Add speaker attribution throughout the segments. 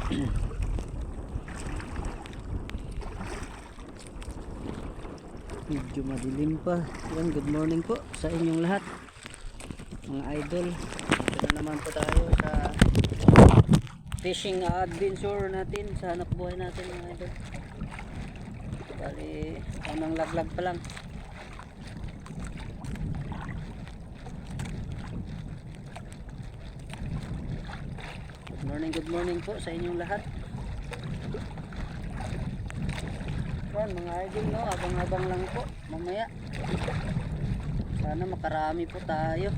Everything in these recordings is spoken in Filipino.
Speaker 1: Medyo madilim pa. Yan, good morning po sa inyong lahat mga idol. Ito na naman po tayo sa fishing adventure natin, sa hanap buhay natin mga idol. Bali, unang laglag pa lang. Good morning po sa inyong lahat. Yan mga idol, no, abang-abang lang po mamaya. Sana makarami po tayo.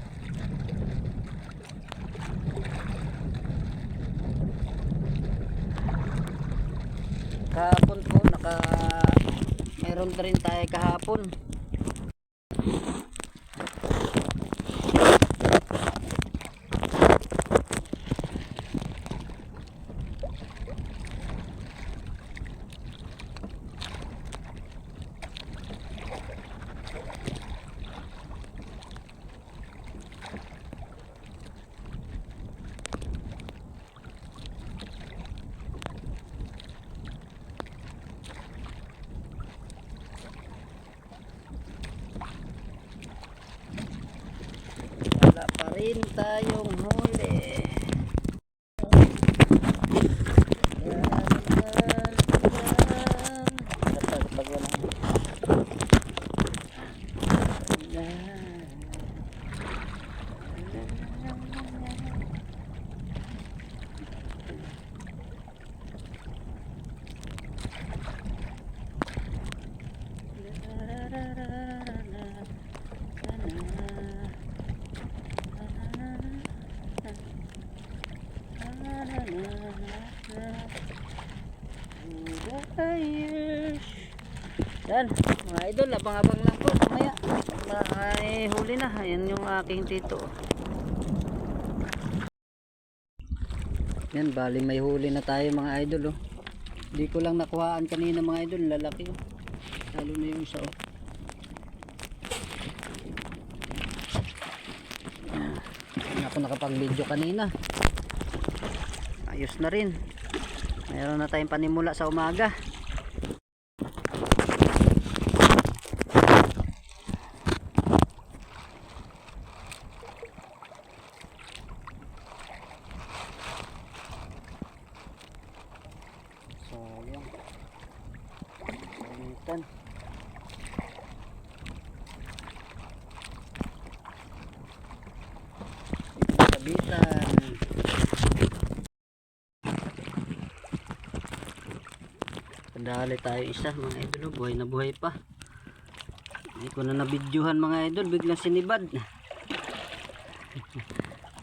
Speaker 1: Kahapon po meron na rin tayo kahapon. Wala pa rin tayong huli. Yan mga idol, abang-abang lang po mamaya ay huli na. Ayan yung aking tito. Yan, bali may huli na tayo mga idol, oh. Hindi ko lang nakuhaan kanina mga idol, lalaki, oh. Lalo na yung isa, oh. Hindi ako nakapag video kanina. Ayos na rin, mayroon na tayong panimula sa umaga. Kabitan. Padali tayo isa mga idol, buhay na buhay pa. Hindi ko na nabidyohan mga idol, biglang sinibad.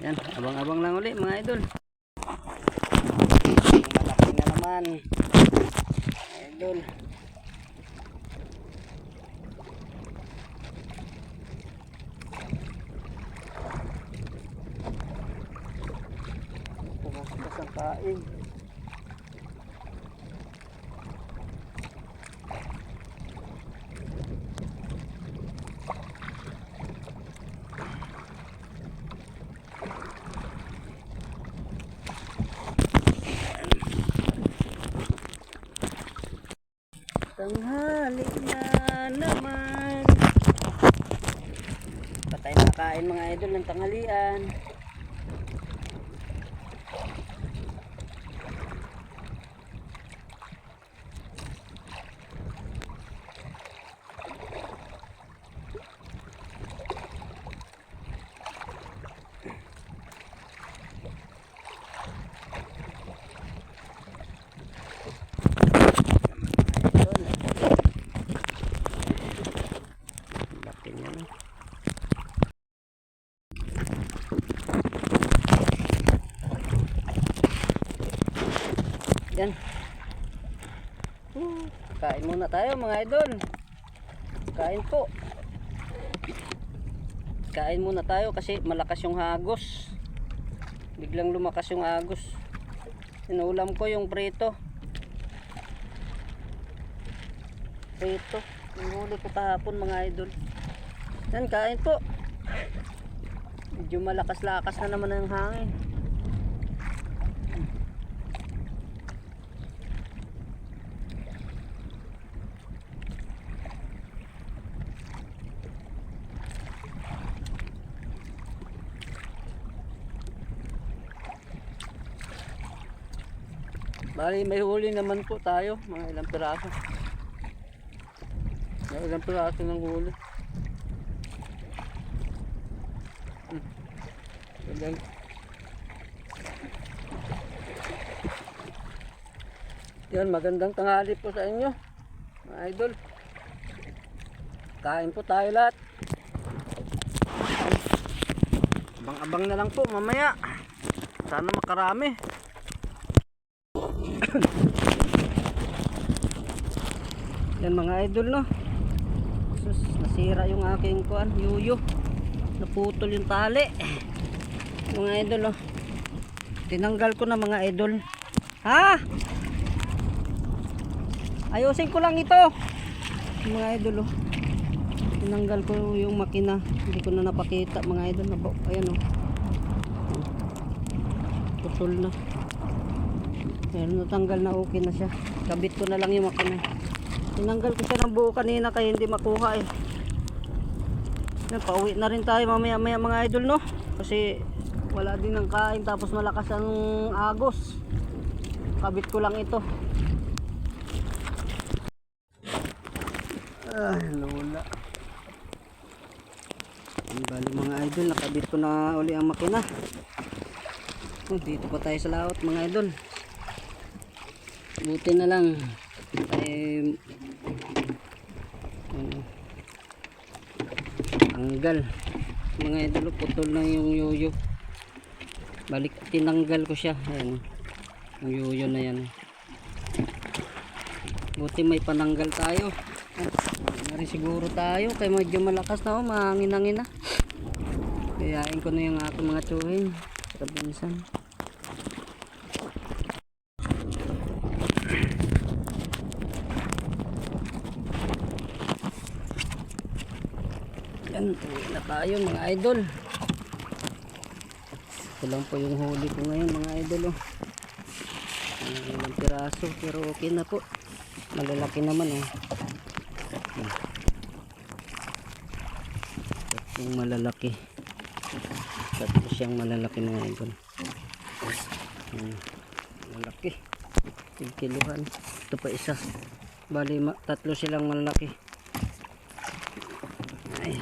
Speaker 1: Yan, abang-abang lang ulit mga idol. Malaki na naman idol. Pumasok ang kain. Tanghali na naman. Patay na kain mga idol ng tanghalian. Yan. Kain muna tayo mga idol. Kain po. Kain muna tayo kasi malakas yung hagos. Biglang lumakas yung hagos. Inuulam ko yung prito. Prito. Yung huli ko kahapon mga idol. Yan, kain po. Medyo malakas-lakas na naman ang hangin.
Speaker 2: Bali, may huli naman po tayo. Mga ilang piraso. May ilang piraso ng huli. Galing. Yan, magandang tanghali po sa inyo, mga idol. Kain po tayo lahat. Abang-abang na lang po mamaya. Sana makarami. Yan mga idol, no. Sus, nasira yung aking yuyo. Naputol yung tali. Mga idol, no. Tinanggal ko na mga idol. Ha? Ayusin ko lang ito. Mga idol, oh. Tinanggal ko yung makina. Hindi ko na napakita mga idol. Ayan, oh. Putol na. Ayan, natanggal na, okay na siya. Kabit ko na lang yung makina. Tinanggal ko siya ng buo kanina kaya hindi makuha eh. Ayan, pauwi na rin tayo mamaya mga idol, no. Kasi wala din ng kain tapos malakas ang agos. Kabit ko lang ito. Ay, lola. Bali mga idol, nakabit ko na uli ang makina. Oh, dito pa tayo sa laot mga idol. Buti na lang ay tanggal mga idol, putol na yung yoyo. Balik, tinanggal ko siya. Ayan, yung yoyo na yan. Buti may pananggal tayo. Rin siguro tayo kay medyo malakas na, oh, mahangin-hangin na. Kayain ko na yung aking mga tsuhin sa binsan. Yan, uwi na tayo mga idol. Ito lang po yung huli ko ngayon mga idol, oh. Ilang piraso pero okay na po. Malalaki naman, oh. Yung malalaki, tatlo siyang malalaki mga idol. Malalaki, kiluhan. Ito pa isa, bali tatlo silang malalaki. Ay,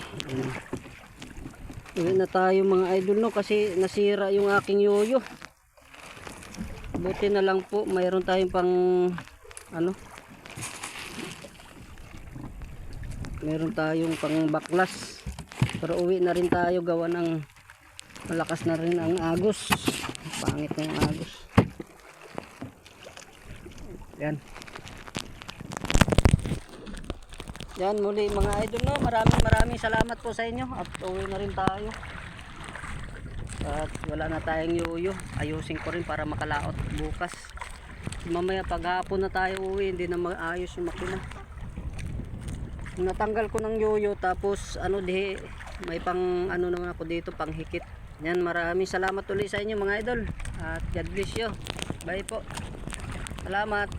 Speaker 2: uwi na tayo mga idol, no, kasi nasira yung aking yoyo. Buti na lang po mayroon tayong pang meron tayong pang baklas. Pero uwi na rin tayo, gawa ng malakas na rin ang agos. Pangit na yung agos. Yan. Yan muli mga idol, no. Maraming salamat po sa inyo. At uwi na rin tayo. At wala na tayong yoyo. Ayusin ko rin para makalaot bukas. Mamaya paghapon na tayo uwi, hindi na maayos yung makina. Natanggal ko ng yoyo, tapos may pang naman ako dito, pang hikit. Yan, maraming salamat ulit sa inyo mga idol. At God bless you. Bye po. Salamat.